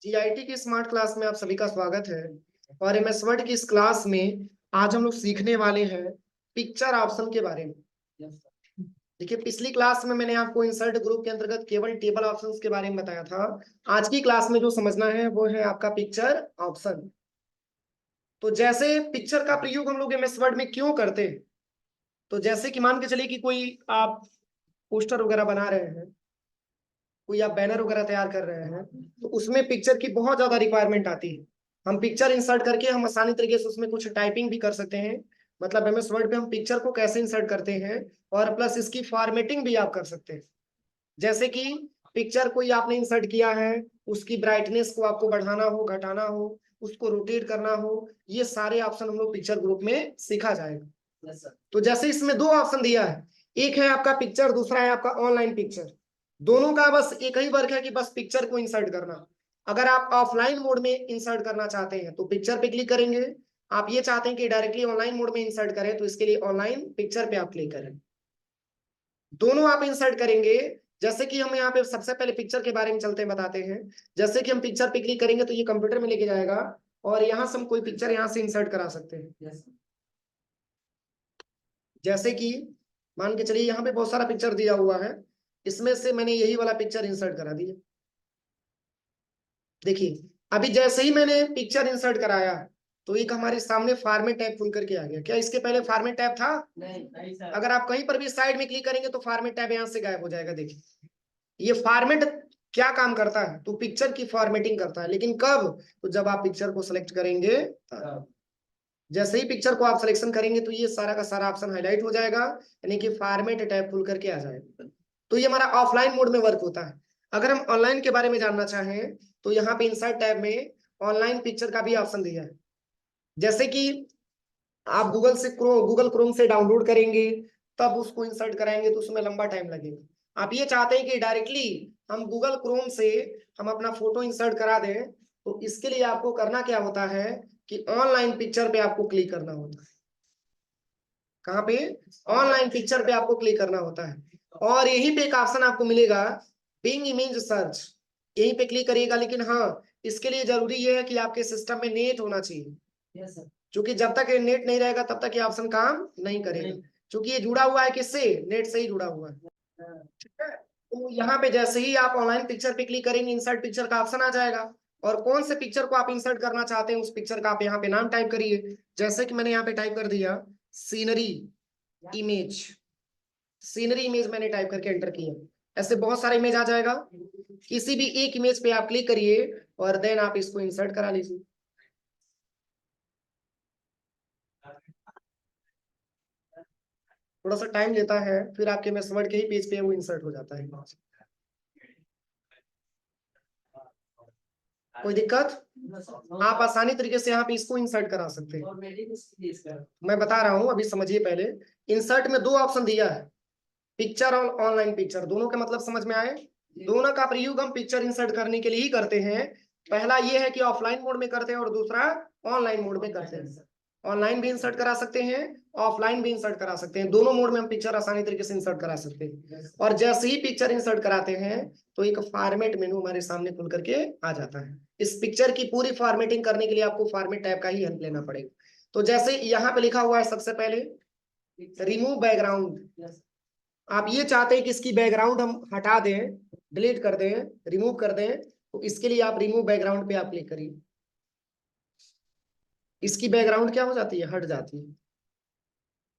GIT की smart class में आप सभी का स्वागत है। और एमएस वर्ड की इस क्लास में आज हम लोग सीखने वाले हैं पिक्चर ऑप्शन के बारे में। देखिए, पिछली क्लास में मैंने आपको इंसर्ट ग्रुप के अंतर्गत केवल टेबल ऑप्शंस के बारे में बताया था। आज की क्लास में जो समझना है वो है आपका पिक्चर ऑप्शन। तो जैसे पिक्चर का प्रयोग हम लोग एमएस वर्ड में क्यों करते हैं, तो जैसे कि मान के चलिए कि कोई आप पोस्टर वगैरह बना रहे हैं, कोई आप बैनर वगैरह तैयार कर रहे हैं, तो उसमें पिक्चर की बहुत ज्यादा रिक्वायरमेंट आती है। हम पिक्चर इंसर्ट करके हम आसानी तरीके से उसमें कुछ टाइपिंग भी कर सकते हैं। मतलब एमएस वर्ड पे हम पिक्चर को कैसे इंसर्ट करते हैं और प्लस इसकी फॉर्मेटिंग भी आप कर सकते हैं। जैसे कि पिक्चर कोई आपने इंसर्ट किया है, उसकी ब्राइटनेस को आपको बढ़ाना हो, घटाना हो, उसको रोटेट करना हो, ये सारे ऑप्शन हम लोग पिक्चर ग्रुप में सीखा जाएगा। तो जैसे इसमें दो ऑप्शन दिया है, एक है आपका पिक्चर, दूसरा है आपका ऑनलाइन पिक्चर। दोनों का बस एक ही वर्क है कि बस पिक्चर को इंसर्ट करना। अगर आप ऑफलाइन मोड में इंसर्ट करना चाहते हैं तो पिक्चर पे क्लिक करेंगे। आप ये चाहते हैं कि डायरेक्टली ऑनलाइन मोड में इंसर्ट करें तो इसके लिए ऑनलाइन पिक्चर पे आप क्लिक करें। दोनों आप इंसर्ट करेंगे। जैसे कि हम यहाँ पे सबसे पहले पिक्चर के बारे में चलते हैं, बताते हैं। जैसे कि हम पिक्चर पे क्लिक करेंगे तो ये कंप्यूटर में लेके जाएगा और यहाँ से हम कोई पिक्चर यहाँ से इंसर्ट करा सकते हैं। जैसे कि मान के चलिए यहाँ पे बहुत सारा पिक्चर दिया हुआ है, इसमें से मैंने यही वाला पिक्चर इंसर्ट करा दिया। देखिए, अभी जैसे ही मैंने पिक्चर इंसर्ट कराया तो एक हमारे सामने फॉर्मेट टैब खुल करके आ गया। क्या इसके पहले फॉर्मेट टैब था? नहीं सर। अगर आप कहीं पर भी साइड में क्लिक करेंगे तो फॉर्मेट टैब यहाँ से गायब हो जाएगा। देखिए, ये फॉर्मेट क्या काम करता है, तो पिक्चर की फॉर्मेटिंग करता है। लेकिन कब? तो जब आप पिक्चर को सिलेक्ट करेंगे तब। जैसे ही पिक्चर को आप सिलेक्शन करेंगे तो ये सारा का सारा ऑप्शन हाईलाइट हो जाएगा, यानी कि फॉर्मेट टैब खुल करके आ जाएगा। तो ये हमारा ऑफलाइन मोड में वर्क होता है। अगर हम ऑनलाइन के बारे में जानना चाहें तो यहाँ पे इंसर्ट टैब में ऑनलाइन पिक्चर का भी ऑप्शन दिया है। जैसे कि आप गूगल क्रोम से डाउनलोड करेंगे, तब उसको इंसर्ट कराएंगे तो उसमें लंबा टाइम लगेगा। आप ये चाहते हैं कि डायरेक्टली हम गूगल क्रोम से हम अपना फोटो इंसर्ट करा दें, तो इसके लिए आपको करना क्या होता है कि ऑनलाइन पिक्चर पे आपको क्लिक करना होता है। कहाँ पे? ऑनलाइन पिक्चर पे आपको क्लिक करना होता है और यहीं पे एक ऑप्शन आपको मिलेगा, बिंग इमेज सर्च। यहीं पे क्लिक करिएगा। लेकिन हाँ, इसके लिए जरूरी ये है कि आपके सिस्टम में नेट होना चाहिए। क्योंकि जब तक ये नेट नहीं रहेगा तब तक ये ऑप्शन काम नहीं करेगा। क्योंकि ये जुड़ा हुआ है किससे? नेट से ही जुड़ा हुआ है। ठीक है। तो यहाँ पे जैसे ही आप ऑनलाइन पिक्चर पे क्लिक करेंगे, इंसर्ट पिक्चर का ऑप्शन आ जाएगा और कौन से पिक्चर को आप इंसर्ट करना चाहते हैं उस पिक्चर का आप यहाँ पे नाम टाइप करिए। जैसे कि मैंने यहाँ पे टाइप कर दिया सीनरी इमेज। सीनरी इमेज मैंने टाइप करके एंटर किया। ऐसे बहुत सारे इमेज आ जाएगा। किसी भी एक इमेज पे आप क्लिक करिए और देन आप इसको इंसर्ट करा लीजिए। थोड़ा सा टाइम लेता है, फिर आपके एमएस वर्ड के ही पेज पे वो इंसर्ट हो जाता है। कोई दिक्कत? आप आसानी तरीके से यहाँ पे इसको इंसर्ट करा सकते हैं। मैं बता रहा हूँ, अभी समझिए पहले। इंसर्ट में दो ऑप्शन दिया है, पिक्चर और ऑनलाइन पिक्चर। दोनों का मतलब समझ में आए? दोनों का प्रयोग हम पिक्चर इंसर्ट करने के लिए ही करते हैं। पहला ये है कि ऑफलाइन मोड में करते हैं और दूसरा ऑनलाइन मोड में करते हैं। ऑनलाइन भी इंसर्ट करा सकते हैं, ऑफलाइन भी इंसर्ट करा सकते हैं। दोनों मोड में हम पिक्चर आसानी तरीके से इंसर्ट करा सकते हैं। और जैसे ही पिक्चर इंसर्ट कराते हैं तो एक फॉर्मेट मेनू हमारे सामने खुल करके आ जाता है। इस पिक्चर की पूरी फॉर्मेटिंग करने के लिए आपको फॉर्मेट टैब का ही हेल्प लेना पड़ेगा। तो जैसे यहाँ पे लिखा हुआ है सबसे पहले रिमूव बैकग्राउंड। आप ये चाहते हैं कि इसकी बैकग्राउंड हम हटा दें, डिलीट कर दें, रिमूव कर दें, तो इसके लिए आप रिमूव बैकग्राउंड पे आप क्लिक करिए। इसकी बैकग्राउंड क्या हो जाती है? हट जाती है।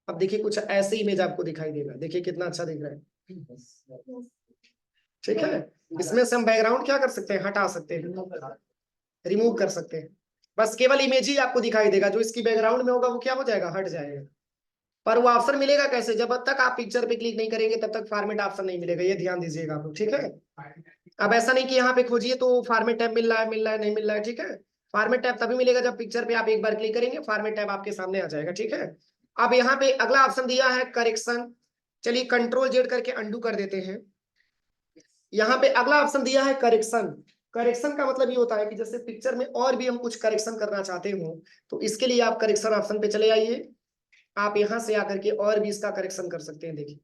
अब देखिए, कुछ ऐसे इमेज आपको दिखाई देगा। देखिए कितना अच्छा दिख रहा है। ठीक है। इसमें से हम बैकग्राउंड क्या कर सकते हैं? हटा सकते हैं, रिमूव कर सकते हैं। बस केवल इमेज ही आपको दिखाई देगा, जो इसकी बैकग्राउंड में होगा वो क्या हो जाएगा? हट जाएगा। पर वो ऑप्शन मिलेगा कैसे? जब तक आप पिक्चर पे क्लिक नहीं करेंगे तब तक फॉर्मेट ऑप्शन नहीं मिलेगा। ये ध्यान दीजिएगा आप लोग, ठीक है। अब ऐसा नहीं कि यहाँ पे खोजिए तो फॉर्मेट टैब मिल रहा है, मिल रहा है, नहीं मिल रहा है। ठीक है। फॉर्मेट टैब तभी मिलेगा जब पिक्चर पे आप एक बार क्लिक करेंगे, फॉर्मेट टैब आपके सामने आ जाएगा। ठीक है। अब यहाँ पे अगला ऑप्शन दिया है करेक्शन। चलिए कंट्रोल जेड करके अंडू कर देते हैं। यहाँ पे अगला ऑप्शन दिया है करेक्शन। करेक्शन का मतलब ये होता है कि जैसे पिक्चर में और भी हम कुछ करेक्शन करना चाहते हो तो इसके लिए आप करेक्शन ऑप्शन पे चले आइए। आप यहां से आकर के और भी इसका करेक्शन कर सकते हैं। देखिए,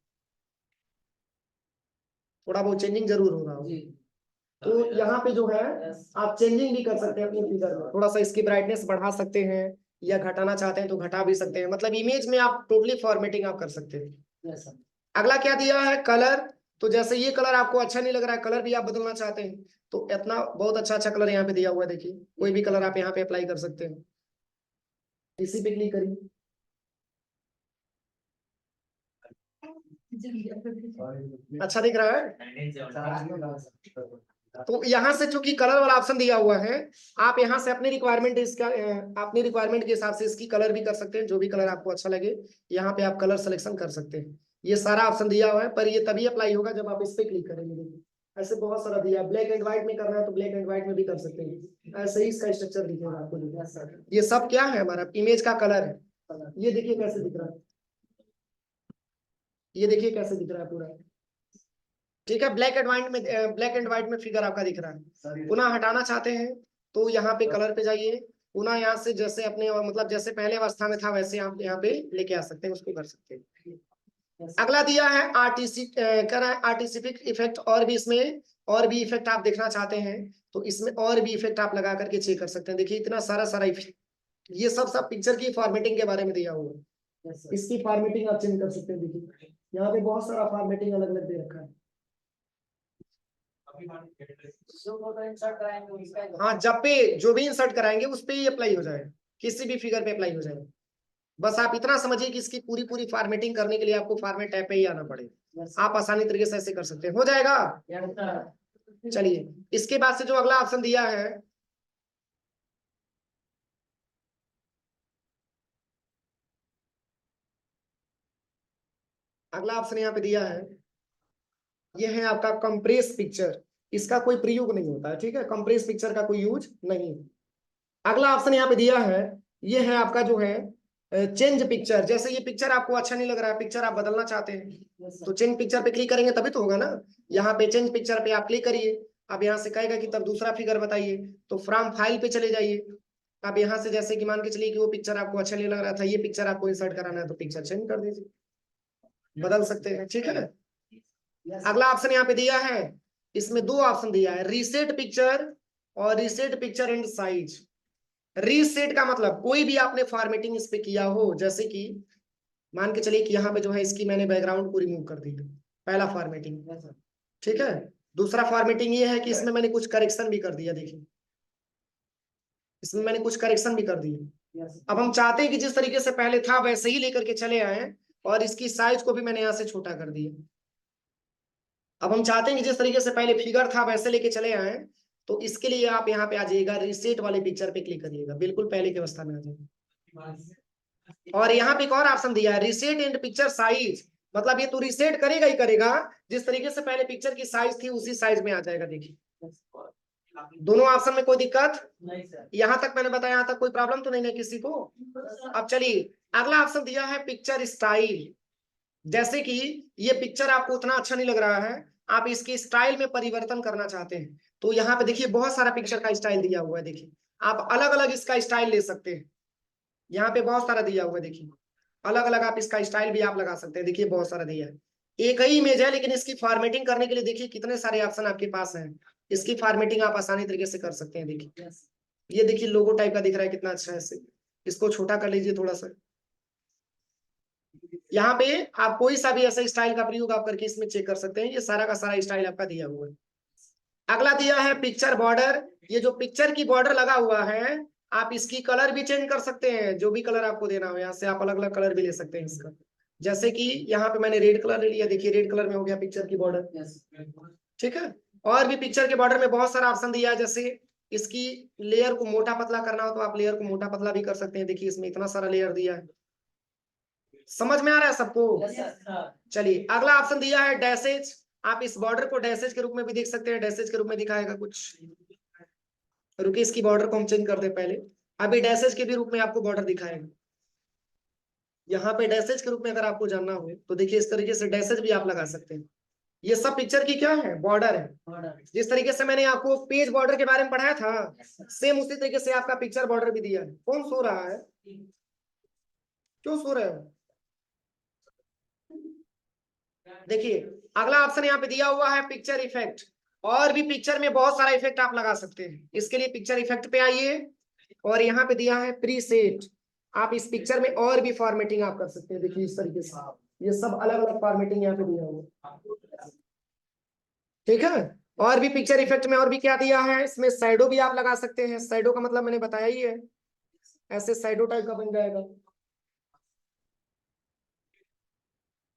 थोड़ा बहुत चेंजिंग जरूर हो रहा होगा। तो यहाँ पे जो है आप चेंजिंग भी कर सकते हैं अपने फिगर में, थोड़ा सा इसकी ब्राइटनेस बढ़ा सकते हैं या घटाना चाहते हैं तो घटा भी सकते हैं, मतलब इमेज में आप टोटली फॉर्मेटिंग आप कर सकते हैं। अगला क्या दिया है, कलर। तो जैसे ये कलर आपको अच्छा नहीं लग रहा है, कलर भी आप बदलना चाहते हैं, तो इतना बहुत अच्छा अच्छा कलर यहाँ पे दिया हुआ है, देखिए कोई भी कलर आप यहाँ पे अप्लाई कर सकते हैं। इसी पे क्लिक करिए, अच्छा दिख रहा है। तो यहाँ से चूंकि कलर वाला ऑप्शन दिया हुआ है, आप यहाँ से अपनी रिक्वायरमेंट इसका अपनी रिक्वायरमेंट के हिसाब से इसकी कलर भी कर सकते हैं, जो भी कलर आपको अच्छा लगे यहाँ पे आप कलर सिलेक्शन कर सकते हैं। ये सारा ऑप्शन दिया हुआ है, पर ये तभी अप्लाई होगा जब आप इस पे क्लिक करेंगे। देखिए ऐसे बहुत सारा दिया है, ब्लैक एंड व्हाइट में करना है तो ब्लैक एंड व्हाइट में भी कर सकते हैं, ऐसे ही इसका स्ट्रक्चर दिखेगा आपको। ये सब क्या है, हमारा इमेज का कलर है। ये देखिए कैसे दिख रहा है, ये देखिए कैसे दिख रहा है पूरा, ठीक है। ब्लैक एंड व्हाइट में, ब्लैक एंड व्हाइट में फिगर आपका दिख रहा है। पुनः हटाना चाहते हैं तो यहाँ पे कलर पे जाइए, पुनः यहाँ से जैसे अपने मतलब जैसे पहले अवस्था में था वैसे आप यहाँ पे लेके आ सकते हैं, उसको कर सकते हैं। अगला दिया है आर्टिफिक इफेक्ट, और भी इसमें और भी इफेक्ट आप देखना चाहते हैं तो इसमें और भी इफेक्ट आप लगा करके चेक कर सकते हैं। देखिए इतना सारा सारा इफेक्ट, ये सब पिक्चर की फॉर्मेटिंग के बारे में दिया हुआ है। इसकी फॉर्मेटिंग आप चेंज कर सकते हैं, देखिए यहाँ पे बहुत सारा फॉर्मेटिंग अलग अलग दे रखा है। हाँ, जब पे जो भी इंसर्ट कराएंगे उस पे ही अप्लाई हो जाएगा, किसी भी फिगर पे अप्लाई हो जाएगा। बस आप इतना समझिए कि इसकी पूरी पूरी फॉर्मेटिंग करने के लिए आपको फॉर्मेट टैब पे ही आना पड़ेगा। आप आसानी तरीके से ऐसे कर सकते हैं, हो जाएगा। चलिए इसके बाद से जो अगला ऑप्शन दिया है, अगला ऑप्शन यहाँ पे दिया है, ये है आपका कंप्रेस पिक्चर। इसका कोई प्रयोग नहीं होता है, ठीक है, कंप्रेस पिक्चर का कोई यूज नहीं है। अगला ऑप्शन यहाँ पे दिया है, ये है आपका जो है चेंज पिक्चर। जैसे ये पिक्चर आपको अच्छा नहीं लग रहा है, पिक्चर आप बदलना चाहते हैं तो चेंज पिक्चर पे क्लिक करेंगे तभी तो होगा ना। यहाँ पे चेंज पिक्चर पे आप क्लिक करिए, अब यहाँ से कहेगा कि तब दूसरा फिगर बताइए, तो फ्रॉम फाइल पे चले जाइए। अब यहाँ से जैसे कि मान के चलिए कि वो पिक्चर आपको अच्छा नहीं लग रहा था, ये पिक्चर आपको इंसर्ट कराना है तो पिक्चर चेंज कर दीजिए, बदल सकते हैं, ठीक है। अगला ऑप्शन यहाँ पे दिया है, इसमें दो ऑप्शन दिया है, रीसेट पिक्चर और reset picture and size. Reset का मतलब कोई भी आपने फॉर्मेटिंग इस पे किया हो, जैसे कि मान के चलिए कि यहाँ पे जो है इसकी मैंने बैकग्राउंड को रिमूव कर दी, पहला फॉर्मेटिंग, ठीक है। दूसरा फॉर्मेटिंग ये है कि इसमें मैंने कुछ करेक्शन भी कर दिया, देखिए इसमें मैंने कुछ करेक्शन भी कर दिए। अब हम चाहते हैं कि जिस तरीके से पहले था वैसे ही लेकर के चले आए, और इसकी साइज को भी मैंने यहाँ से छोटा कर दिया। अब हम चाहते हैं कि जिस तरीके से पहले फिगर था वैसे लेके चले आए, तो इसके लिए आप यहाँ पे आ जाइएगा, रीसेट वाले पिक्चर पे क्लिक करिएगा, बिल्कुल पहले की अवस्था में आ जाएगा। और यहाँ पे एक और ऑप्शन दिया है, रीसेट एंड पिक्चर साइज। मतलब ये तो रीसेट करेगा ही करेगा, जिस तरीके से पहले पिक्चर की साइज थी उसी साइज में आ जाएगा। देखिए दोनों ऑप्शन में कोई दिक्कत नहीं सर, यहाँ तक मैंने बताया, यहाँ तक कोई प्रॉब्लम तो नहीं है किसी को। अब चलिए अगला ऑप्शन दिया है पिक्चर स्टाइल। जैसे कि ये पिक्चर आपको उतना अच्छा नहीं लग रहा है, आप इसकी स्टाइल में परिवर्तन करना चाहते हैं, तो यहाँ पे देखिए बहुत सारा पिक्चर का स्टाइल दिया हुआ है। देखिए आप अलग अलग इसका स्टाइल ले सकते हैं, यहाँ पे बहुत सारा दिया हुआ है, देखिए अलग अलग आप इसका स्टाइल भी आप लगा सकते हैं। देखिए बहुत सारा दिया है, एक ही इमेज है लेकिन इसकी फॉर्मेटिंग करने के लिए देखिए कितने सारे ऑप्शन आपके पास हैं। इसकी फॉर्मेटिंग आप आसानी तरीके से कर सकते हैं। देखिए ये देखिए लोगो टाइप का दिख रहा है, कितना अच्छा है। इससे इसको छोटा कर लीजिए थोड़ा सा, यहाँ पे आप कोई सा भी ऐसा स्टाइल का प्रयोग आप करके इसमें चेक कर सकते हैं। ये सारा का सारा स्टाइल आपका दिया हुआ है। अगला दिया है पिक्चर बॉर्डर। ये जो पिक्चर की बॉर्डर लगा हुआ है, आप इसकी कलर भी चेंज कर सकते हैं, जो भी कलर आपको देना हो यहाँ से आप अलग अलग कलर भी ले सकते हैं इसका। जैसे कि यहाँ पे मैंने रेड कलर ले लिया, देखिए रेड कलर में हो गया पिक्चर की बॉर्डर, ठीक है। और भी पिक्चर के बॉर्डर में बहुत सारा ऑप्शन दिया है, जैसे इसकी लेयर को मोटा पतला करना हो तो आप लेयर को मोटा पतला भी कर सकते हैं। देखिए इसमें इतना सारा लेयर दिया है, समझ में आ रहा है सबको। चलिए अगला ऑप्शन दिया है डैशेज। आप इस बॉर्डर को डैशेज के रूप में भी देख सकते हैं, डैशेज के रूप में दिखाएगा कुछ। रुकिए इसकी बॉर्डर को हम चेंज कर दे पहले, अभी डैशेज के भी रूप में आपको बॉर्डर दिखाएगा। यहाँ पे डैशेज के रूप में अगर आपको जानना हो तो देखिए इस तरीके से डैशेज भी आप लगा सकते हैं। ये सब पिक्चर की क्या है, बॉर्डर है। जिस तरीके से मैंने आपको पेज बॉर्डर के बारे में पढ़ाया था, सेम उसी तरीके से आपका पिक्चर बॉर्डर भी दिया है। कौन सो रहा है, क्यों सो रहे हो। देखिए अगला ऑप्शन यहाँ पे दिया हुआ है पिक्चर इफेक्ट। और भी पिक्चर में बहुत सारा इफेक्ट आप लगा सकते हैं। इसके लिए पिक्चर इफेक्ट पे आइए और यहाँ पे दिया है प्रीसेट। आप इस पिक्चर में और भी फॉर्मेटिंग आप कर सकते हैं। देखिए इस तरीके से ये सब अलग अलग फॉर्मेटिंग यहाँ पे दिया हुआ, ठीक है। और भी पिक्चर इफेक्ट में और भी क्या दिया है, इसमें शैडो भी आप लगा सकते हैं। शैडो का मतलब मैंने बताया ही है, ऐसे शैडो टाइप का बन जाएगा,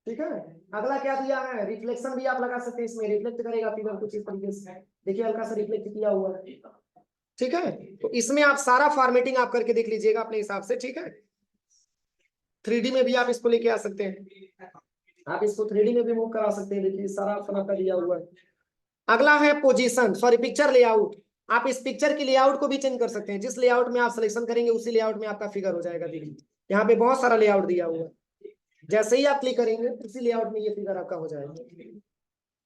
ठीक है। अगला क्या दिया है, रिफ्लेक्शन भी आप लगा सकते हैं। इसमें रिफ्लेक्ट करेगा फिगर कुछ इस तरीके से, देखिए हल्का सा रिफ्लेक्ट किया हुआ है, ठीक है। तो इसमें आप सारा फॉर्मेटिंग आप करके देख लीजिएगा अपने हिसाब से, ठीक है। 3D में भी आप इसको लेके आ सकते हैं, आप इसको 3D में भी मूव करा सकते हैं। देखिए सारा ऑप्शन आपका दिया हुआ है। अगला है पोजीशन, सॉरी पिक्चर लेआउट। आप इस पिक्चर की लेआउट को भी चेंज कर सकते हैं। जिस लेआउट में आप सिलेक्शन करेंगे उसी लेआउट में आपका फिगर हो जाएगा। देखिए यहाँ पे बहुत सारा लेआउट दिया हुआ है, जैसे ही आप क्लिक करेंगे उसी लेआउट में ये फिगर आपका हो जाएगा,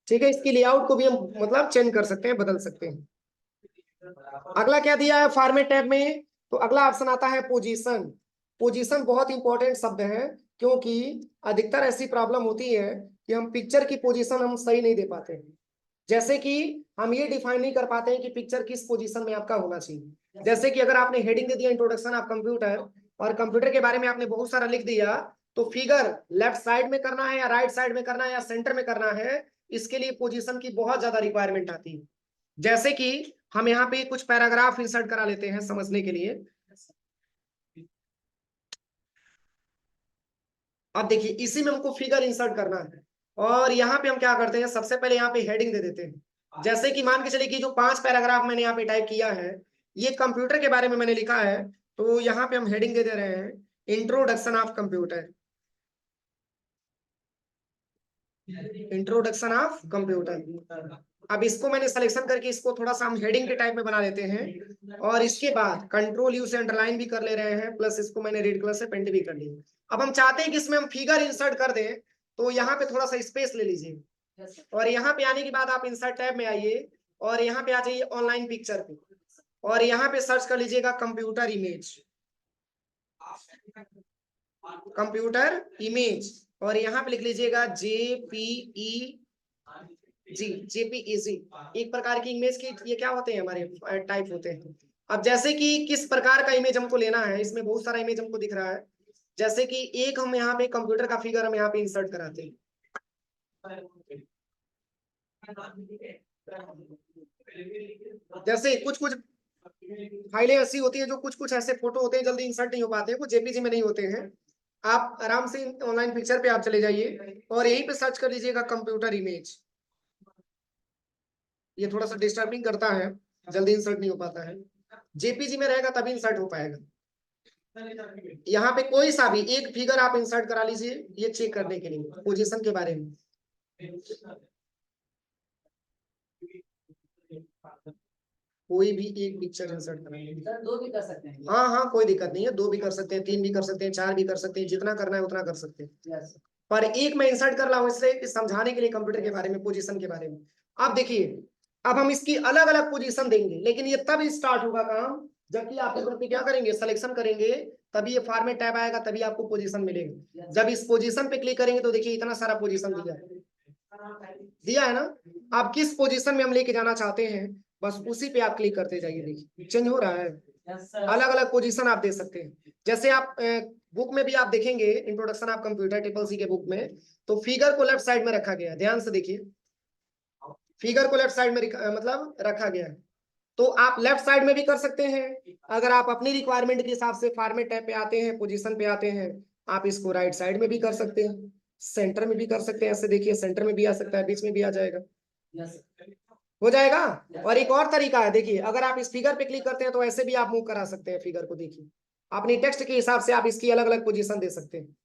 ठीक है। इसकी लेआउट को भी हम मतलब चेंज कर सकते हैं, बदल सकते हैं। अगला क्या दिया है फॉर्मेट टैब में, तो अगला ऑप्शन आता है पोजीशन। पोजीशन बहुत इंपॉर्टेंट शब्द है, क्योंकि अधिकतर ऐसी प्रॉब्लम होती है कि हम पिक्चर की पोजीशन हम सही नहीं दे पाते। जैसे कि हम ये डिफाइन नहीं कर पाते हैं कि पिक्चर किस पोजीशन में आपका होना चाहिए। जैसे कि अगर आपने हेडिंग दे दिया इंट्रोडक्शन ऑफ कंप्यूटर, और कंप्यूटर के बारे में आपने बहुत सारा लिख दिया, तो फिगर लेफ्ट साइड में करना है या राइट साइड में करना है या सेंटर में करना है, इसके लिए पोजीशन की बहुत ज्यादा रिक्वायरमेंट आती है। जैसे कि हम यहाँ पे कुछ पैराग्राफ इंसर्ट करा लेते हैं समझने के लिए। अब देखिए इसी में हमको फिगर इंसर्ट करना है, और यहाँ पे हम क्या करते हैं, सबसे पहले यहाँ पे हेडिंग दे देते हैं। जैसे कि मान के चलिए कि जो 5 पैराग्राफ मैंने यहाँ पे टाइप किया है, ये कंप्यूटर के बारे में मैंने लिखा है, तो यहाँ पे हम हेडिंग दे दे रहे हैं introduction of computer. Introduction of computer. अब इसको मैंने सिलेक्शन करके इसको थोड़ा सा हम हेडिंग के टाइप में बना लेते हैं, और इसके बाद कंट्रोल यू से अंडरलाइन भी कर ले रहे हैं, प्लस इसको मैंने रेड कलर से पेंट भी कर लिया। अब हम चाहते हैं कि इसमें हम फिगर इंसर्ट कर दें, तो यहाँ पे थोड़ा सा स्पेस ले लीजिए, और यहाँ पे आने के बाद आप इंसर्ट टैब में आइए, और यहाँ पे आ जाइए ऑनलाइन पिक्चर पे, और यहाँ पे सर्च कर लीजिएगा कंप्यूटर इमेज, कंप्यूटर इमेज, और यहाँ पे लिख लीजिएगा JPE जी, JPEG। एक प्रकार की इमेज की ये क्या होते हैं, हमारे टाइप होते हैं। अब जैसे कि किस प्रकार का इमेज हमको लेना है, इसमें बहुत सारा इमेज हमको दिख रहा है। जैसे कि एक हम यहाँ पे कंप्यूटर का फिगर हम यहाँ पे इंसर्ट कराते हैं। जैसे कुछ कुछ फाइलें ऐसी होती है, जो कुछ कुछ ऐसे फोटो होते हैं जल्दी इंसर्ट नहीं हो पाते हैं, वो JPG में नहीं होते हैं। आप आराम से ऑनलाइन पिक्चर पे आप चले जाइए, और यहीं पे सर्च कर लीजिएगा कंप्यूटर इमेज। ये थोड़ा सा डिस्टर्बिंग करता है, जल्दी इंसर्ट नहीं हो पाता है। JPG में रहेगा तभी इंसर्ट हो पाएगा। यहाँ पे कोई सा भी एक फिगर आप इंसर्ट करा लीजिए, ये चेक करने के लिए पोजीशन के बारे में। कोई भी एक पिक्चर इंसर्ट करा लीजिए, 2 भी कर सकते हैं। हाँ हाँ कोई दिक्कत नहीं है, 2 भी कर सकते हैं, 3 भी कर सकते हैं, 4 भी कर सकते हैं, जितना करना है उतना कर सकते हैं। पर एक मैं इंसर्ट कर रहा हूँ इसलिए समझाने के लिए कंप्यूटर के बारे में, पोजीशन के बारे में। अब देखिए, अब हम इसकी अलग अलग पोजीशन देंगे, लेकिन ये तब स्टार्ट होगा काम जबकि आप इधर पे क्या करेंगे, सिलेक्शन करेंगे, तभी ये फॉर्मेट टैब आएगा, तभी आपको पोजीशन मिलेगा। जब इस पोजीशन पे क्लिक करेंगे तो देखिए इतना सारा पोजीशन दिया है ना। आप किस पोजीशन में हम लेके जाना चाहते हैं, बस उसी पे आप क्लिक करते जाइए। देखिए चेंज हो रहा है, अलग अलग पोजीशन आप दे सकते हैं। जैसे आप बुक में भी आप देखेंगे इंट्रोडक्शन ऑफ कंप्यूटर CCC के बुक में, तो फिगर को लेफ्ट साइड में रखा गया है, ध्यान से देखिए, फिगर को लेफ्ट साइड में मतलब रखा गया है। तो आप लेफ्ट साइड में भी कर सकते हैं। अगर आप अपनी रिक्वायरमेंट के हिसाब से फॉर्मेट टैब पे आते हैं, पोजीशन पे आते हैं, आप इसको राइट साइड में भी कर सकते हैं, सेंटर में भी कर सकते हैं। ऐसे देखिए सेंटर में भी आ सकता है, बीच में भी आ जाएगा, हो जाएगा। और एक और तरीका है, देखिए अगर आप इस फिगर पे क्लिक करते हैं तो ऐसे भी आप मूव करा सकते हैं फिगर को। देखिए अपनी टेक्स्ट के हिसाब से आप इसकी अलग अलग पोजीशन दे सकते हैं।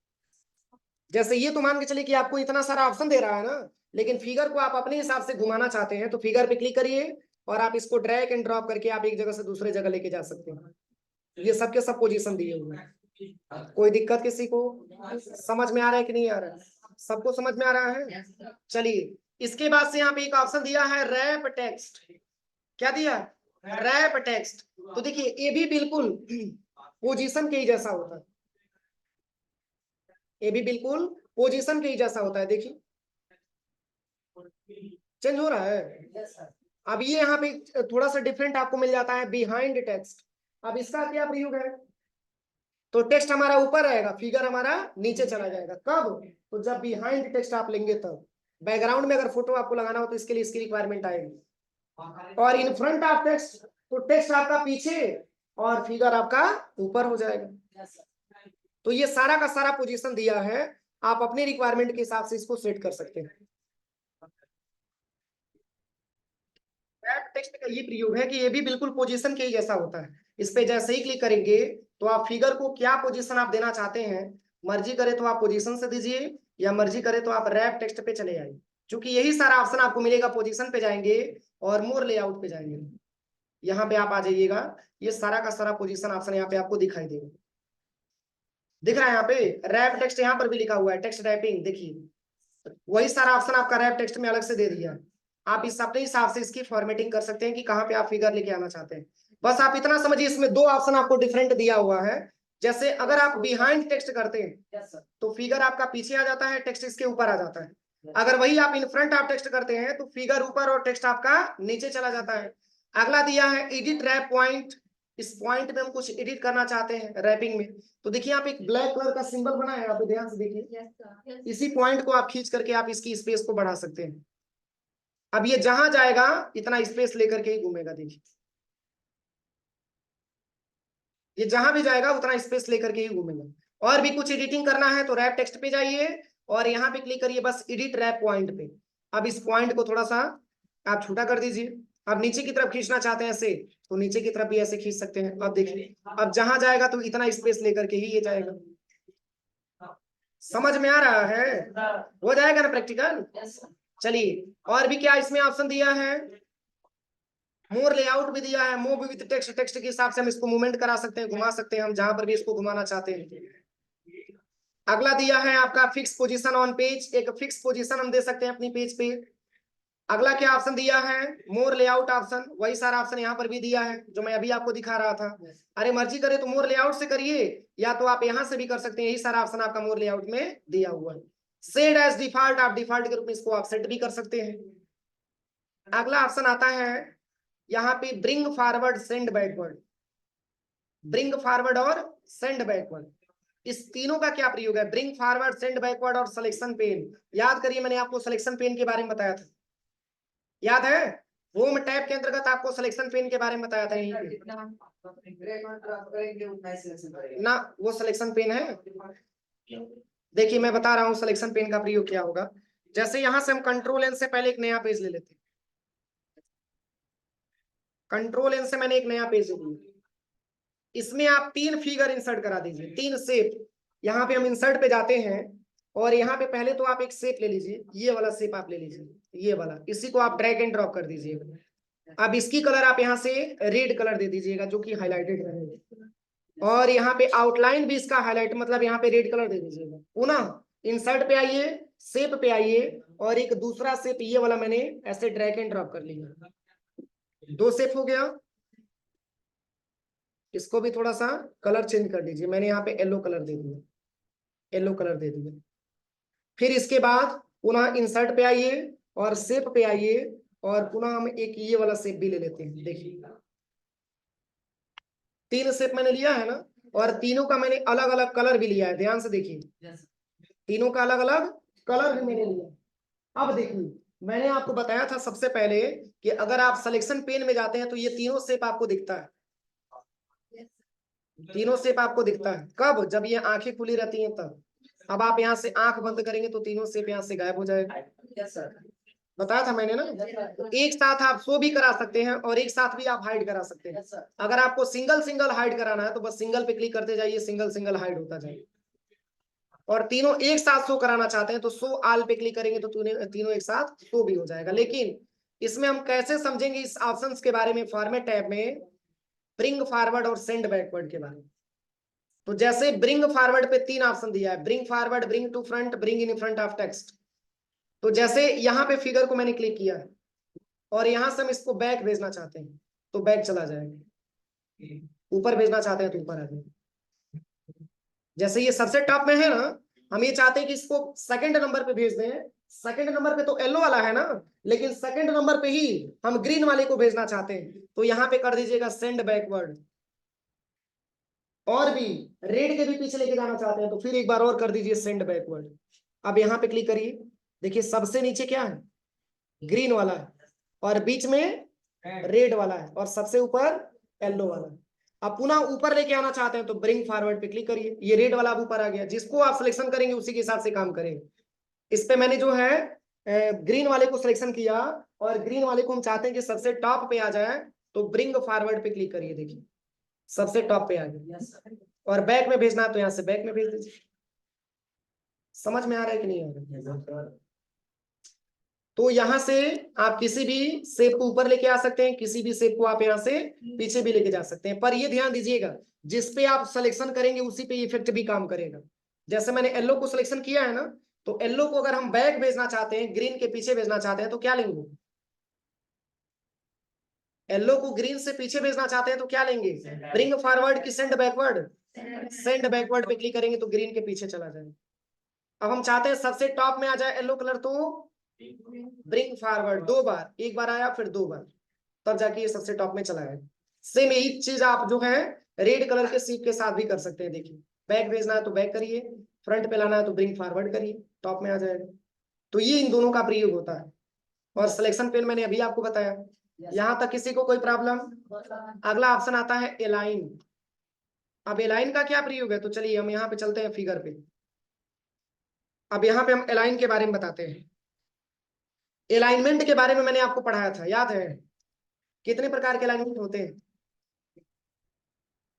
जैसे ये तो मान के चलिए कि आपको इतना सारा ऑप्शन दे रहा है ना, लेकिन फिगर को आप अपने हिसाब से घुमाना चाहते हैं, तो फिगर पे क्लिक करिए, और आप इसको ड्रैग एंड ड्रॉप करके आप एक जगह से दूसरे जगह लेके जा सकते हैं। ये सबके सब पोजीशन दिए हुए हैं। कोई दिक्कत किसी को, समझ में आ रहा है कि नहीं आ रहा है? सबको समझ में आ रहा है? चलिए, इसके बाद से यहाँ पे एक ऑप्शन दिया है रैप टेक्स्ट। क्या दिया? Wrap text. तो देखिए ये भी बिल्कुल पोजीशन के ही जैसा होता है, ये भी बिल्कुल पोजीशन के ही जैसा होता है। देखिए चेंज हो रहा है, अब ये यहाँ पे थोड़ा सा डिफरेंट आपको मिल जाता है, बिहाइंड टेक्स्ट। अब इसका क्या प्रयोग है, तो टेक्स्ट हमारा ऊपर रहेगा, फिगर हमारा नीचे चला जाएगा। कब, तो जब बिहाइंड टेक्स्ट आप लेंगे तब। बैकग्राउंड में अगर फोटो आपको लगाना हो तो इसके लिए इसकी रिक्वायरमेंट आएगी। और इन फ्रंट ऑफ टेक्स्ट, तो टेक्स्ट आपका पीछे और फिगर आपका ऊपर हो जाएगा। तो ये सारा का सारा पोजीशन दिया है, आप अपने रिक्वायरमेंट के हिसाब से इसको सेट कर सकते हैं। रैप टेक्स्ट का ये प्रयोग है कि ये भी बिल्कुल पोजीशन के ही जैसा होता है। इस पे जैसे ही क्लिक करेंगे तो आप फिगर को क्या पोजीशन आप देना चाहते हैं, मर्जी करे तो आप पोजीशन से दीजिए, या मर्जी करे तो आप रैप टेक्स्ट पे चले आइए। क्योंकि यही सारा ऑप्शन आपको मिलेगा, पोजीशन पे जाएंगे और मोर लेआउट पे जाएंगे, यहाँ पे आप आ जाइएगा, ये सारा का सारा पोजीशन ऑप्शन यहाँ पे आपको दिखाई देगा। दिख रहा है यहाँ पे रैप टेक्स्ट, यहाँ पर भी लिखा हुआ है टेक्स्ट रैपिंग, देखिए वही सारा ऑप्शन आपका रैप टेक्स्ट में अलग से दे दिया है। आप इस अपने हिसाब से इसकी फॉर्मेटिंग कर सकते हैं कि कहाँ पे आप फिगर लेके आना चाहते हैं। बस आप इतना समझिए, इसमें दो ऑप्शन आपको डिफरेंट दिया हुआ है। जैसे अगर आप बिहाइंड टेक्स्ट करते हैं तो फिगर आपका पीछे आ जाता है, टेक्स्ट इसके ऊपर आ जाता है। अगर वही आप इन फ्रंट ऑफ टेक्स्ट करते हैं तो फिगर ऊपर और टेक्स्ट आपका नीचे चला जाता है। अगला दिया है एडिट रैप पॉइंट, इस पॉइंट में हम कुछ एडिट करना चाहते हैं रैपिंग में, तो देखिए आप एक ब्लैक कलर का सिंबल बना है, आप ध्यान से देखिए, इसी पॉइंट को आप खींच करके आप इसकी स्पेस को बढ़ा सकते हैं। अब ये जहां जाएगा इतना स्पेस लेकर के ही घूमेगा, देखिए ये जहां भी जाएगा उतना स्पेस लेकर के ही घूमेगा। और भी कुछ एडिटिंग करना है तो रैप टेक्स्ट पे जाइए और यहाँ पे क्लिक करिए बस एडिट रैप पॉइंट पे। अब इस पॉइंट को थोड़ा सा आप छोटा कर दीजिए, अब नीचे की तरफ खींचना चाहते हैं ऐसे तो नीचे की तरफ भी ऐसे खींच सकते हैं। अब देखिए अब जहां जाएगा तो इतना स्पेस लेकर के ही ये जाएगा। समझ में आ रहा है, हो जाएगा ना प्रैक्टिकल। चलिए और भी क्या इसमें ऑप्शन दिया है, मोर लेआउट भी दिया है, मूव विद टेक्स्ट, टेक्स्ट के हिसाब से हम इसको मूवमेंट करा सकते हैं, घुमा सकते हैं हम जहां पर भी इसको घुमाना चाहते हैं। अगला दिया है आपका फिक्स पोजीशन ऑन पेज, एक फिक्स पोजीशन हम दे सकते हैं अपनी पेज पे। अगला क्या ऑप्शन दिया है, मोर लेआउट ऑप्शन, वही सारा ऑप्शन यहाँ पर भी दिया है जो मैं अभी आपको दिखा रहा था। अरे मर्जी करे तो मोर लेआउट से करिए, या तो आप यहाँ से भी कर सकते हैं, यही सारा ऑप्शन आपका मोर लेआउट में दिया हुआ है। सेट एज डिफॉल्ट, आप डिफॉल्ट के रूप में इसको आप सेट भी कर सकते हैं। अगला ऑप्शन आता है यहाँ पे bring forward send backward, bring forward और सेंड बैकवर्ड, इस तीनों का क्या प्रयोग है, ब्रिंग फॉरवर्ड, सेंड बैकवर्ड और सिलेक्शन पेन। याद करिए मैंने आपको सिलेक्शन पेन के बारे में बताया था, याद है, होम टैब के अंतर्गत आपको सिलेक्शन पेन के बारे में बताया था यहीं ना, वो सिलेक्शन पेन है। देखिए मैं बता रहा हूँ सिलेक्शन पेन का प्रयोग क्या होगा। जैसे यहां से हम कंट्रोल एन से पहले एक नया पेज ले लेते हैं, कंट्रोल एन से मैंने एक नया पेज ले लिया, इसमें आप 3 फिगर इंसर्ट करा दीजिए, 3 शेप। यहाँ पे हम इंसर्ट पे जाते हैं और यहाँ पे पहले तो आप एक शेप ले लीजिए, ये वाला शेप आप ले लीजिए, ये वाला, इसी को आप ड्रैग एंड ड्रॉप कर दीजिएगा। अब इसकी कलर आप यहाँ से रेड कलर दे दीजिएगा जो कि हाईलाइटेड रहेगा, और यहाँ पे आउटलाइन भी इसका हाईलाइट, मतलब यहाँ पे रेड कलर दे दीजिएगा। पुनः इंसर्ट पे आइए, शेप पे आइए, और एक दूसरा शेप ये वाला मैंने ऐसे ड्रैग एंड ड्रॉप कर लिया, 2 शेप हो गया। इसको भी थोड़ा सा कलर चेंज कर दीजिए, मैंने यहाँ पे येलो कलर दे दिया, येलो कलर दे दिया। फिर इसके बाद पुनः इंसर्ट पे आइए और शेप पे आइए, और पुनः हम एक ये वाला शेप भी ले लेते हैं। देखिए 3 शेप मैंने लिया है ना, और तीनों का मैंने अलग अलग कलर भी लिया है, ध्यान से देखिए, तीनों का अलग अलग कलर भी मैंने लिया। अब देखिए मैंने आपको बताया था सबसे पहले कि अगर आप सिलेक्शन पेन में जाते हैं तो ये तीनों शेप आपको दिखता है, तीनों शेप आपको दिखता है। कब, जब ये आंखें खुली रहती हैं तब। अब आप यहाँ से आंख बंद करेंगे तो तीनों शेप यहाँ से गायब हो जाएगा, बताया था मैंने ना। तो एक साथ आप शो भी करा सकते हैं और एक साथ भी आप हाइड करा सकते हैं। अगर आपको सिंगल सिंगल हाइड कराना है तो बस सिंगल पे क्लिक करते जाइए, सिंगल सिंगल हाइड होता जाए। और तीनों एक साथ शो कराना चाहते हैं तो शो ऑल पे क्लिक करेंगे तो तीनों एक साथ शो भी हो जाएगा। लेकिन इसमें हम कैसे समझेंगे इस ऑप्शंस के बारे में, फॉर्मेट टैब में ब्रिंग फॉरवर्ड और सेंड बैकवर्ड के बारे में। तो जैसे ब्रिंग फॉरवर्ड पे 3 ऑप्शन दिया है, bring forward, bring to front, bring in front of text. तो जैसे यहाँ पे फिगर को मैंने क्लिक किया है और यहाँ से हम इसको बैक भेजना चाहते हैं तो बैक चला जाएगा, ऊपर भेजना चाहते हैं तो ऊपर आ जाएगा। जैसे ये सबसे टॉप में है ना, हम ये चाहते हैं कि इसको सेकंड नंबर पे भेज दें सेकंड नंबर पे तो येलो वाला है ना, लेकिन सेकंड नंबर पे ही हम ग्रीन वाले को भेजना चाहते हैं, तो यहाँ पे कर दीजिएगा सेंड बैकवर्ड। और भी रेड के भी पीछे लेके जाना चाहते हैं तो फिर एक बार और कर दीजिए सेंड बैकवर्ड। अब यहाँ पे क्लिक करिए, देखिए सबसे नीचे क्या है, ग्रीन वाला है, और बीच में रेड वाला है, और सबसे ऊपर येलो वाला है। अब पुनः ऊपर लेके आना चाहते हैं तो ब्रिंग फॉरवर्ड पे क्लिक करिए, ये रेड वाला अब ऊपर आ गया, जिसको आप सिलेक्शन करेंगे उसी के हिसाब से काम करेंगे। इस पे मैंने जो है ग्रीन वाले को सिलेक्शन किया, और ग्रीन वाले को हम चाहते हैं कि सबसे टॉप पे आ जाए, तो ब्रिंग फॉरवर्ड पे क्लिक करिए, देखिए सबसे टॉप पे आ गया। और बैक में भेजना है तो यहाँ से बैक में भेज दीजिए। समझ में आ रहा है कि नहीं आ रहा है? तो यहाँ से आप किसी भी शेप को ऊपर लेके आ सकते हैं, किसी भी शेप को आप यहाँ से पीछे भी लेके जा सकते हैं, पर ये ध्यान दीजिएगा जिस पे आप सिलेक्शन करेंगे उसी पे इफेक्ट भी काम करेगा। जैसे मैंने येलो को सिलेक्शन किया है ना, तो येलो को अगर हम बैक भेजना चाहते हैं, ग्रीन के पीछे भेजना चाहते हैं तो क्या लेंगे, येलो को ग्रीन से पीछे भेजना चाहते हैं तो क्या लेंगे, ब्रिंग फॉरवर्ड की सेंड बैकवर्ड, सेंड बैकवर्ड पे क्लिक करेंगे तो ग्रीन के पीछे चला जाएगा। अब हम चाहते हैं सबसे टॉप में आ जाए येलो कलर, तो ब्रिंग फॉरवर्ड 2 बार, एक बार आया फिर 2 बार, तब जाके ये सबसे टॉप में चला गया। सेम यही चीज आप जो है रेड कलर के सीप के साथ भी कर सकते हैं। देखिए बैक भेजना है तो बैक करिए, फ्रंट पे लाना है तो ब्रिंग फॉरवर्ड करिए, टॉप में आ जाएगा। तो ये इन दोनों का प्रयोग होता है। और सिलेक्शन पेन मैंने अभी आपको बताया। यहाँ तक किसी को कोई प्रॉब्लम? अगला ऑप्शन आता है एलाइन। अब एलाइन का क्या प्रयोग है, तो चलिए हम यहाँ पे चलते हैं फिगर पे। अब यहाँ पे हम एलाइन के बारे में बताते हैं। अलाइनमेंट के बारे में मैंने आपको पढ़ाया था, याद है? कितने प्रकार के अलाइनमेंट होते हैं?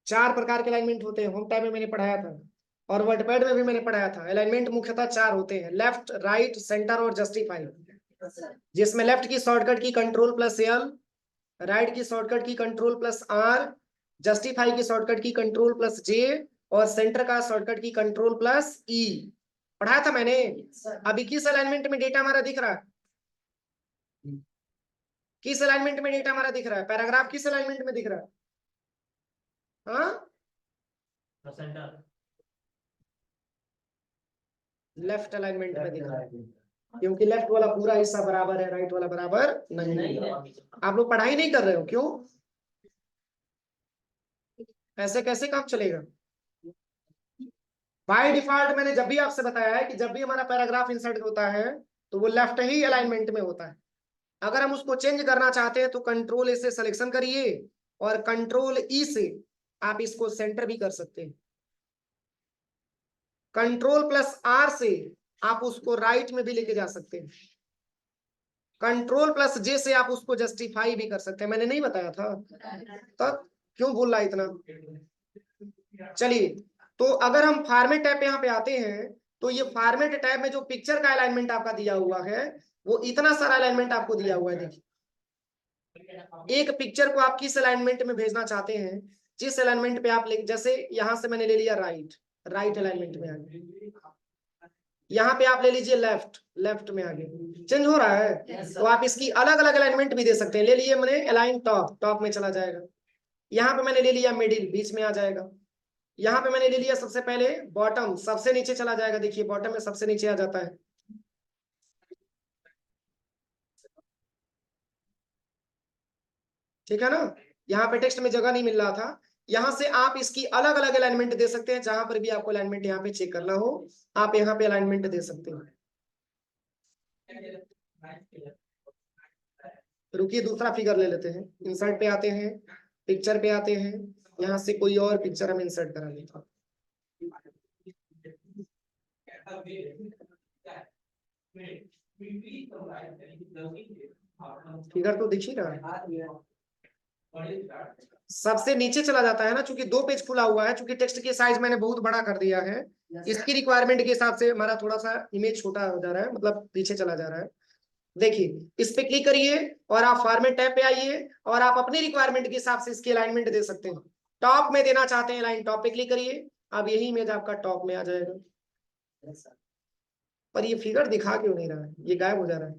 4 प्रकार के अलाइनमेंट होते हैं, होम टाइम में मैंने पढ़ाया था, और वर्डपैड में भी मैंने पढ़ाया था। अलाइनमेंट मुख्यतः 4 होते हैं, लेफ्ट, राइट, सेंटर और जस्टिफाई। जिसमें लेफ्ट की शॉर्टकट की कंट्रोल प्लस एल, राइट की शॉर्टकट की कंट्रोल प्लस आर, जस्टिफाई की शॉर्टकट की कंट्रोल प्लस जे, और सेंटर का शॉर्टकट की कंट्रोल प्लस ई पढ़ाया था मैंने। अभी किस अलाइनमेंट में डेटा हमारा दिख रहा है? किस अलाइनमेंट में डेटा हमारा दिख रहा है? पैराग्राफ किस अलाइनमेंट में दिख रहा है? हाँ, लेफ्ट अलाइनमेंट में दिख रहा है, क्योंकि लेफ्ट वाला पूरा हिस्सा बराबर है, राइट वाला बराबर नहीं है। आप लोग पढ़ाई नहीं कर रहे हो, क्यों? ऐसे कैसे काम चलेगा? बाय डिफॉल्ट मैंने जब भी आपसे बताया है कि जब भी हमारा पैराग्राफ इंसर्ट होता है तो वो लेफ्ट ही अलाइनमेंट में होता है। अगर हम उसको चेंज करना चाहते हैं तो कंट्रोल ए से सिलेक्शन करिए, और कंट्रोल ई से आप इसको सेंटर भी कर सकते हैं। कंट्रोल प्लस आर से आप उसको राइट में भी लेके जा सकते हैं। कंट्रोल प्लस जे से आप उसको जस्टिफाई भी कर सकते हैं। मैंने नहीं बताया था? तो क्यों भूल रहा इतना? चलिए, तो अगर हम फॉर्मेट टैब पे यहाँ पे आते हैं, तो ये फॉर्मेट टैब में जो पिक्चर का अलाइनमेंट आपका दिया हुआ है, वो इतना सारा अलाइनमेंट आपको दिया हुआ है। देखिए एक पिक्चर को आप किस अलाइनमेंट में भेजना चाहते हैं, जिस अलाइनमेंट पे आप जैसे यहाँ से मैंने ले लिया राइट, राइट अलाइनमेंट में आ गया। यहाँ पे आप ले लीजिए लेफ्ट, लेफ्ट में आ गया। चेंज हो रहा है? तो आप इसकी अलग अलग अलाइनमेंट भी दे सकते हैं। ले लिए मैंने अलाइन टॉप, टॉप में चला जाएगा। यहाँ पे मैंने ले लिया मिडिल, बीच में आ जाएगा। यहाँ पे मैंने ले लिया सबसे पहले बॉटम, सबसे नीचे चला जाएगा। देखिए बॉटम में सबसे नीचे आ जाता है। ठीक है ना? यहाँ पे टेक्स्ट में जगह नहीं मिल रहा था। यहाँ से आप इसकी अलग अलग अलाइनमेंट दे सकते हैं। जहां पर भी आपको अलाइनमेंट यहाँ पे चेक करना हो, आप यहाँ पे अलाइनमेंट दे सकते हैं। रुकिए दूसरा फिगर ले लेते हैं। इंसर्ट पे आते हैं, पिक्चर पे आते हैं, यहाँ से कोई और पिक्चर हम इंसर्ट करा लेते हैं। फिगर तो दिख ही रहा है, सबसे नीचे चला जाता है ना, चूंकि 2 पेज खुला हुआ है। चूंकि टेक्स्ट की साइज मैंने बहुत बड़ा कर दिया है, इसकी रिक्वायरमेंट के हिसाब से हमारा थोड़ा सा इमेज छोटा हो जा रहा है, मतलब पीछे चला जा रहा है। देखिए इस पे क्लिक करिए और आप फॉर्मेट टैब पे आइए, और आप अपनी रिक्वायरमेंट के हिसाब से इसकी अलाइनमेंट दे सकते हैं। टॉप में देना चाहते हैं लाइन, टॉप पे क्लिक करिए। अब यही इमेज आपका टॉप में आ जाएगा। पर ये फिगर दिखा क्यों नहीं रहा है? ये गायब हो जा रहा है।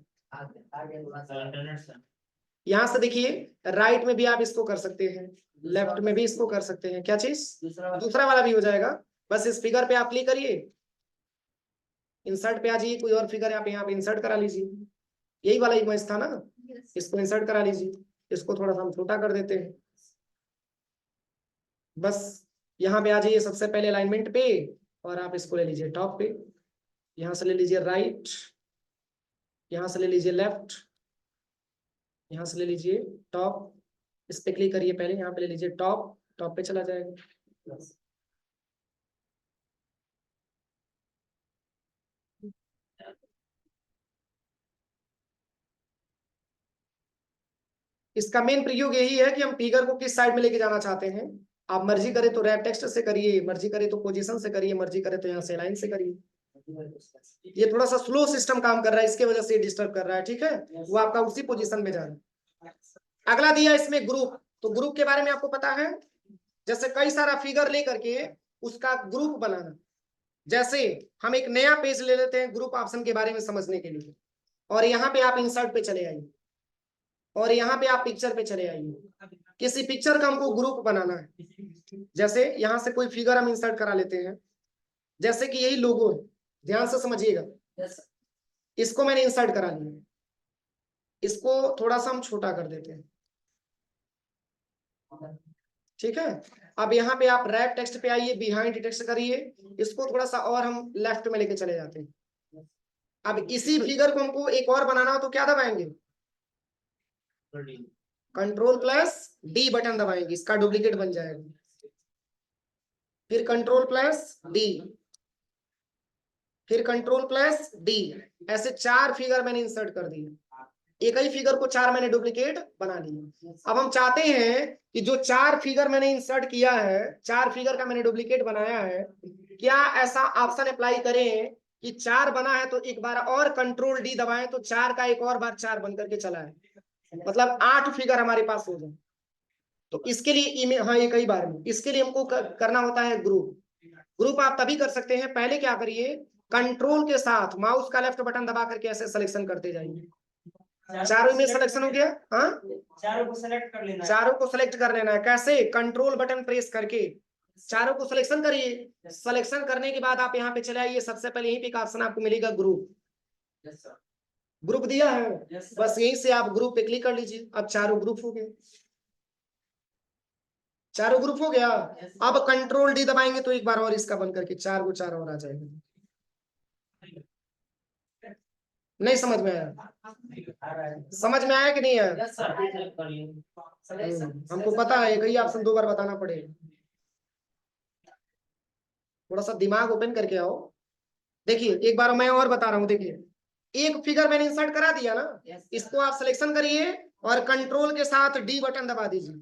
यहाँ से देखिए राइट में भी आप इसको कर सकते हैं, लेफ्ट में भी इसको कर सकते हैं। क्या चीज? दूसरा वाला भी हो जाएगा। बस इस फिगर पे आप क्लिक करिए, इंसर्ट पे आ जाइए, कोई और फिगर आप यहाँ पे इंसर्ट करा लीजिए, यही वाला इमेज था ना, इसको इंसर्ट करा लीजिए, इसको थोड़ा सा हम छोटा कर देते हैं। बस यहाँ पे आ जाइए सबसे पहले अलाइनमेंट पे, और आप इसको ले लीजिए टॉप पे, यहाँ से ले लीजिए राइट, यहाँ से ले लीजिए लेफ्ट, यहाँ से ले लीजिए टॉप, इस पे क्लिक करिए पहले, यहाँ पे ले लीजिए टॉप, टॉप पे चला जाएगा। इसका मेन प्रयोग यही है कि हम फिगर को किस साइड में लेके जाना चाहते हैं। आप मर्जी करे तो रैप टेक्स्ट से करिए, मर्जी करे तो पोजीशन से करिए, मर्जी करे तो यहाँ से लाइन से करिए। ये थोड़ा सा स्लो सिस्टम काम कर रहा है, इसके वजह से डिस्टर्ब कर रहा है, ठीक है, वो आपका उसी पोजीशन में जाना। अगला दिया इसमें ग्रुप, तो ग्रुप के बारे में आपको पता है, जैसे कई सारा फिगर लेकर के उसका ग्रुप बनाना। जैसे हम एक नया पेज ले लेते हैं ग्रुप ऑप्शन के बारे में समझने के लिए, और यहाँ पे आप इंसर्ट पे चले आइए, और यहाँ पे आप पिक्चर पे चले आइए। किसी पिक्चर का हमको ग्रुप बनाना है, जैसे यहाँ से कोई फिगर हम इंसर्ट करा लेते हैं, जैसे कि यही लोगो है, ध्यान से समझिएगा, इसको मैंने इंसर्ट करा लिया, इसको थोड़ा सा हम छोटा कर देते हैं, ठीक है। अब यहाँ पे आप रैप टेक्स्ट पे आइए, बिहाइंड टेक्स्ट करिए, इसको थोड़ा सा और हम लेफ्ट में लेके चले जाते हैं। अब इसी फिगर को हमको एक और बनाना हो तो क्या दबाएंगे, कंट्रोल प्लस डी बटन दबाएंगे, इसका डुप्लीकेट बन जाएगा, फिर कंट्रोल प्लस डी, फिर कंट्रोल प्लस डी, ऐसे 4 फिगर मैंने इंसर्ट कर दिए, एक ही फिगर को 4 मैंने डुप्लीकेट बना लिए। अब हम चाहते हैं कि जो 4 फिगर मैंने इंसर्ट किया है, 4 फिगर का मैंने डुप्लीकेट बनाया है, क्या ऐसा ऑप्शन अप्लाई करें कि 4 बना है तो एक बार और कंट्रोल डी दबाएं तो 4 का एक और बार 4 बन करके चला है, मतलब 8 फिगर हमारे पास हो जाए। तो इसके लिए हाँ एक ही बार में, इसके लिए हमको करना होता है ग्रुप। ग्रुप आप तभी कर सकते हैं, पहले क्या करिए, कंट्रोल के साथ माउस का लेफ्ट बटन दबा करके ऐसे सिलेक्शन करते जाइए। चारों में सिलेक्शन हो गया, हाँ चारों को सिलेक्ट कर लेना है, चारों को सिलेक्ट कर लेना है। कैसे, कंट्रोल बटन प्रेस करके चारों को सिलेक्शन करिए। सिलेक्शन करने के बाद आप यहाँ पे चले आइए, सबसे पहले यहीं पे एक ऑप्शन आपको मिलेगा ग्रुप, ग्रुप दिया है, बस यहीं से आप ग्रुप पे क्लिक कर लीजिए। अब चारों ग्रुप हो गए, चारों ग्रुप हो गया। अब कंट्रोल डी दबाएंगे तो एक बार और इसका बन करके 4 को 4 और आ जाएगा। नहीं समझ में आया, समझ में आया कि नहीं आया? हमको पता है, कई ऑप्शन 2 बार बताना पड़ेगा, थोड़ा सा दिमाग ओपन करके आओ। देखिए एक बार मैं और बता रहा हूँ, देखिए एक फिगर मैंने इंसर्ट करा दिया ना, इसको आप सिलेक्शन करिए और कंट्रोल के साथ डी बटन दबा दीजिए,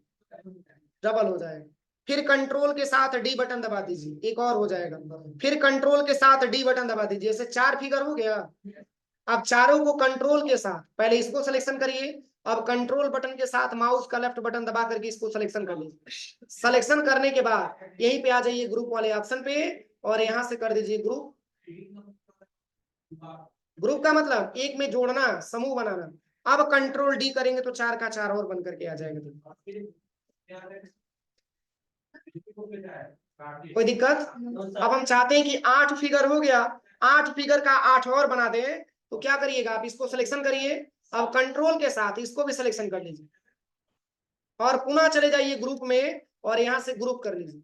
डबल हो जाएगा। फिर कंट्रोल के साथ डी बटन दबा दीजिए, एक और हो जाएगा। फिर कंट्रोल के साथ डी बटन दबा दीजिए, ऐसे 4 फिगर हो गया। अब चारों को कंट्रोल के साथ, पहले इसको सिलेक्शन करिए, अब कंट्रोल बटन के साथ माउस का लेफ्ट बटन दबा करके इसको सिलेक्शन कर लीजिए। सिलेक्शन करने के बाद यहीं पे आ जाइए ग्रुप वाले ऑप्शन पे, और यहां से कर दीजिए ग्रुप। ग्रुप का मतलब एक में जोड़ना, समूह बनाना। अब कंट्रोल डी करेंगे तो 4 का 4 और बन करके आ जाएगा। कोई दिक्कत? अब हम चाहते हैं कि 8 फिगर हो गया, 8 फिगर का 8 और बना दें, तो क्या करिएगा, आप इसको सिलेक्शन करिए, अब कंट्रोल के साथ इसको भी सिलेक्शन कर लीजिए, और पुनः चले जाइए ग्रुप में, और यहां से ग्रुप कर लीजिए।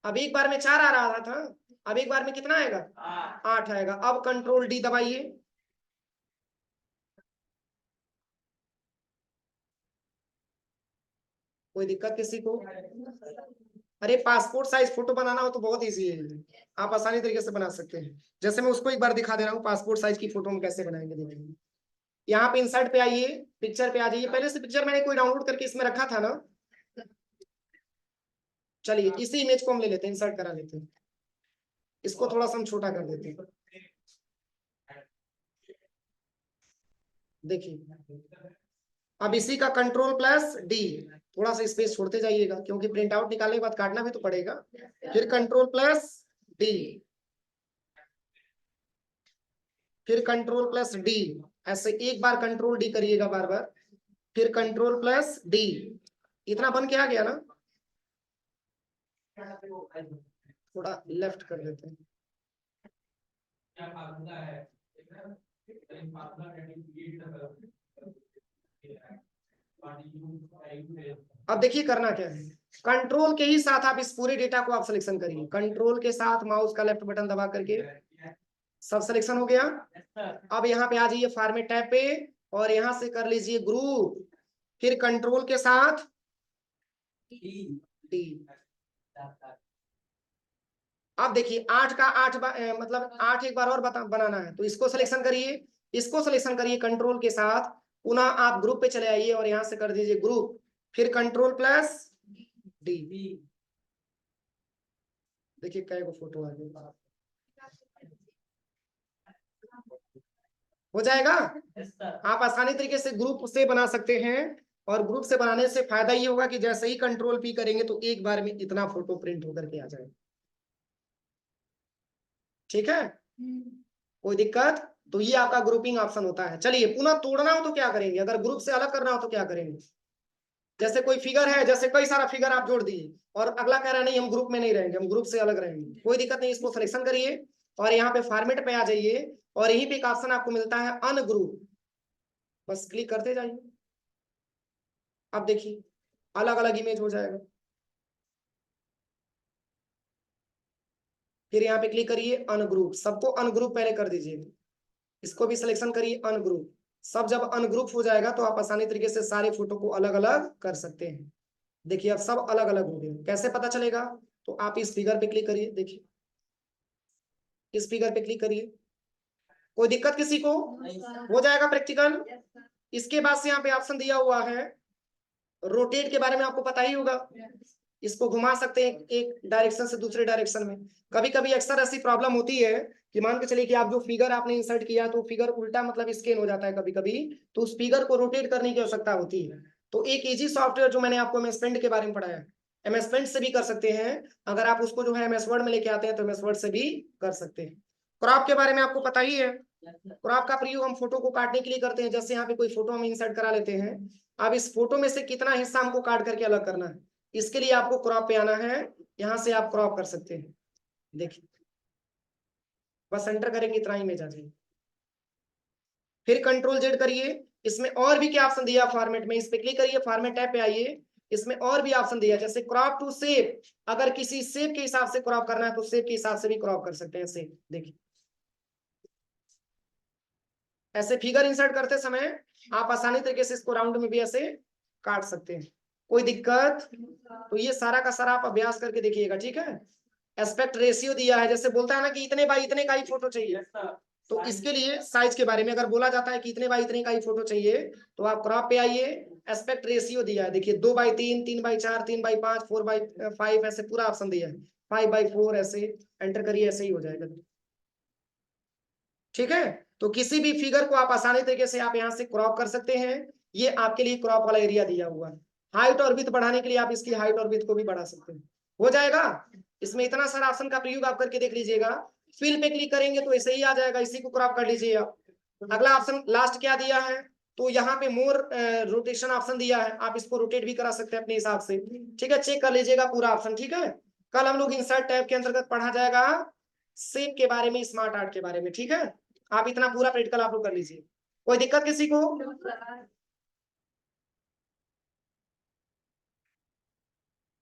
अब एक बार में 4 आ रहा था, अब एक बार में कितना आएगा, 8 आएगा। अब कंट्रोल डी दबाइए, कोई दिक्कत किसी को? अरे पासपोर्ट साइज फोटो बनाना हो तो बहुत इजी है, आप आसानी तरीके से बना सकते हैं। जैसे मैं उसको एक बार दिखा दे रहा हूँ, पासपोर्ट साइज की फोटो हम कैसे बनाएंगे, देखेंगे। यहाँ पे इंसर्ट पे आइए, पिक्चर पे आ जाइए, पहले से पिक्चर मैंने कोई डाउनलोड करके इसमें रखा था ना, चलिए इसी इमेज को हम ले लेते हैं, इंसर्ट करा लेते हैं, इसको थोड़ा सा हम छोटा कर देते हैं। देखिए अब इसी का कंट्रोल प्लस डी, थोड़ा सा स्पेस छोड़ते जाइएगा क्योंकि प्रिंट आउट निकालने के बाद काटना भी तो पड़ेगा। फिर कंट्रोल प्लस डी, फिर कंट्रोल प्लस डी, ऐसे एक बार कंट्रोल डी करिएगा बार बार, फिर कंट्रोल प्लस डी, इतना बन के आ गया ना। थोड़ा लेफ्ट कर देते हैं, अब देखिए करना क्या है, कंट्रोल के ही साथ आप इस पूरे डेटा को आप सिलेक्शन करिए, कंट्रोल के साथ माउस का लेफ्ट बटन दबा करके सब सिलेक्शन हो गया। अब यहाँ पे आ जाइए फॉर्मेट टैब पे और यहाँ से कर लीजिए ग्रुप, फिर कंट्रोल के साथ डी। अब देखिए 8 का 8 मतलब 8 एक बार और बनाना है, तो इसको सिलेक्शन करिए, इसको सिलेक्शन करिए कंट्रोल के साथ, पुनः आप ग्रुप पे चले आइए और यहाँ से कर दीजिए ग्रुप, फिर कंट्रोल प्लस डी। देखिए कई को फोटो आ गई, हो जाएगा। आप आसानी तरीके से ग्रुप से बना सकते हैं, और ग्रुप से बनाने से फायदा ये होगा कि जैसे ही कंट्रोल पी करेंगे तो एक बार में इतना फोटो प्रिंट होकर के आ जाएगा। ठीक है, कोई दिक्कत? तो ये आपका ग्रुपिंग ऑप्शन होता है। चलिए पुनः तोड़ना हो तो क्या करेंगे, अगर ग्रुप से अलग करना हो तो क्या करेंगे, जैसे कोई फिगर है, जैसे कई सारा फिगर आप जोड़ दिए और अगला कह रहा है नहीं हम ग्रुप में नहीं रहेंगे, हम ग्रुप से अलग रहेंगे, कोई दिक्कत नहीं, इसको सिलेक्शन करिए और यहाँ पे फॉर्मेट पे आ जाइए और यहीं पे एक ऑप्शन आपको मिलता है अनग्रुप, बस क्लिक करते जाइए। अब देखिए अलग अलग इमेज हो जाएगा, फिर यहाँ पे क्लिक करिए अनग्रुप, सबको अनग्रुप पहले कर दीजिए, इसको भी सिलेक्शन करिए अनग्रुप। सब जब अनग्रुप हो जाएगा तो आप आसानी तरीके से सारे फोटो को अलग अलग कर सकते हैं। देखिए अब सब अलग अलग हो गए, कैसे पता चलेगा, तो आप इस फिगर पे क्लिक करिए, देखिए इस फिगर पे क्लिक करिए, कोई दिक्कत किसी को? हो जाएगा प्रैक्टिकल। इसके बाद से यहाँ पे ऑप्शन दिया हुआ है रोटेट, के बारे में आपको पता ही होगा, इसको घुमा सकते हैं एक डायरेक्शन से दूसरे डायरेक्शन में। कभी कभी अक्सर ऐसी प्रॉब्लम होती है कि मान के चलिए कि आप जो फिगर आपने इंसर्ट किया तो फिगर उल्टा मतलब स्कैन हो जाता है कभी कभी, तो उस फिगर को रोटेट करने की आवश्यकता होती है। तो एक इजी सॉफ्टवेयर जो मैंने आपको एमएस पेंट के बारे में पढ़ाया, एमएस पेंट से भी कर सकते हैं, अगर आप उसको जो है एमएस वर्ड में लेके आते हैं तो एमएस वर्ड से भी कर सकते हैं। क्रॉप के बारे में आपको पता ही है, क्रॉप का प्रयोग हम फोटो को काटने के लिए करते हैं, जैसे यहाँ पे कोई फोटो हम इंसर्ट करा लेते हैं, अब इस फोटो में से कितना हिस्सा हमको काट करके अलग करना है, इसके लिए आपको क्रॉप पे आना है, यहाँ से आप क्रॉप कर सकते हैं। देखिए बस एंटर करेंगे इतना इमेज आ जाएगी, फिर कंट्रोल जेड करिए, इसमें और भी क्या ऑप्शन दिया फॉर्मेट में, इस पे क्लिक करिए, फॉर्मेट टैब पे आइए, इसमें और भी ऑप्शन दिया जैसे क्रॉप टू शेप, अगर किसी शेप के हिसाब से क्रॉप करना है तो शेप के हिसाब से भी क्रॉप कर सकते हैं शेप। देखिए ऐसे फिगर इंसर्ट करते समय आप आसानी तरीके से इसको राउंड में भी ऐसे काट सकते हैं, कोई दिक्कत? तो ये सारा का सारा आप अभ्यास करके देखिएगा, ठीक है। एस्पेक्ट रेशियो दिया है, जैसे बोलता है ना कि इतने बाई इतने का ही फोटो चाहिए, तो इसके लिए साइज के बारे में अगर बोला जाता है कि इतने बाई इतने का ही फोटो चाहिए तो आप क्रॉप पे आइए, एस्पेक्ट रेशियो दिया है, देखिए 2:3, 3:4, 3:5, 4:5, ऐसे पूरा ऑप्शन दिया है, 5:4 ऐसे एंटर करिए, ऐसे ही हो जाएगा। ठीक है, तो किसी भी फिगर को आप आसानी तरीके से आप यहाँ से क्रॉप कर सकते हैं, ये आपके लिए क्रॉप वाला एरिया दिया हुआ है। हाइट और विड्थ बढ़ाने के लिए आप इसकी हाइट और विड्थ को भी बढ़ा सकते हैं, हो जाएगा। इसमें इतना सारा ऑप्शन का प्रयोग आप करके देख लीजिएगा, फिल पे क्लिक करेंगे तो ऐसे ही आ जाएगा, इसी को क्रॉप कर लीजिए आप। अगला ऑप्शन लास्ट क्या दिया है, तो यहाँ पे मोर रोटेशन ऑप्शन दिया है, आप इसको रोटेट भी करा सकते हैं अपने हिसाब से। ठीक है, चेक कर लीजिएगा पूरा ऑप्शन, ठीक है। कल हम लोग इंसर्ट टैब के अंतर्गत पढ़ा जाएगा शेप के बारे में, स्मार्ट आर्ट के बारे में, ठीक है। आप इतना पूरा प्रैक्टिकल आप लोग कर लीजिए, कोई दिक्कत किसी को?